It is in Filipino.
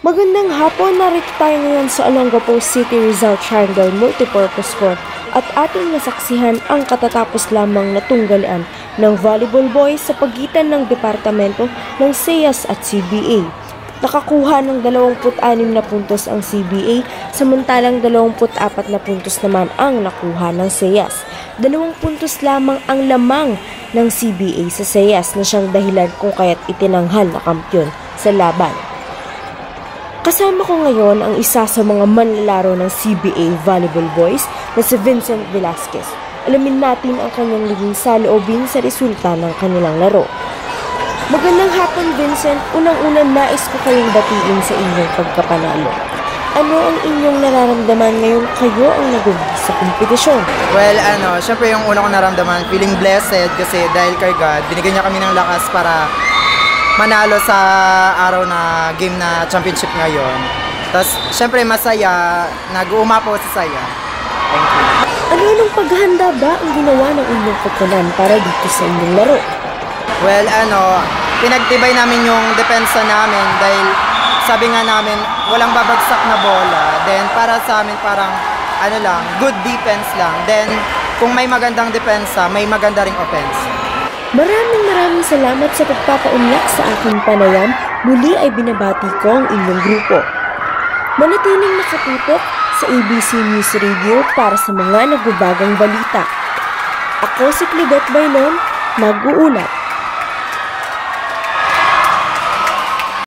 Magandang hapon, narito tayo ngayon sa Olongapo City, Rizal Triangle Multipurpose Court at ating nasaksihan ang katatapos lamang na tunggalian ng volleyball boys sa pagitan ng departamento ng SEAS at CBA. Nakakuha ng 26 na puntos ang CBA, samantalang 24 na puntos naman ang nakuha ng SEAS. 2 puntos lamang ang lamang ng CBA sa SEAS na siyang dahilan kung kaya't itinanghal na kampiyon sa laban. Kasama ko ngayon ang isa sa mga manlalaro ng CBA Volleyball Boys na si Vincent Velasquez. Alamin natin ang kanyang naging saloobin sa resulta ng kanilang laro. Magandang hapon, Vincent. Unang-unang nais ko kayong batiin sa inyong pagkapanalo. Ano ang inyong nararamdaman ngayong kayo ang nag-uwi sa kompetisyon? Well, syempre yung una ko naramdaman, feeling blessed kasi dahil kay God, binigyan niya kami ng lakas para manalo sa araw na game na championship ngayon. Tapos, syempre masaya, nag-uumapaw sa saya. Thank you. Ano-anong paghahanda ba ang ginawa ng inyong koponan para dito sa inyong laro? Well, pinagtibay namin yung depensa namin dahil sabi nga namin, walang babagsak na bola. Then, para sa amin parang, good defense lang. Then, kung may magandang depensa, may maganda ring offense. Maraming salamat sa pagpapaunlak sa aking panayam. Muli ay binabati ko ang inyong grupo. Manatiling nakatutok sa ABC News Radio para sa mga nagbabagang balita. Ako si Clidot Bailon, nag-uulat.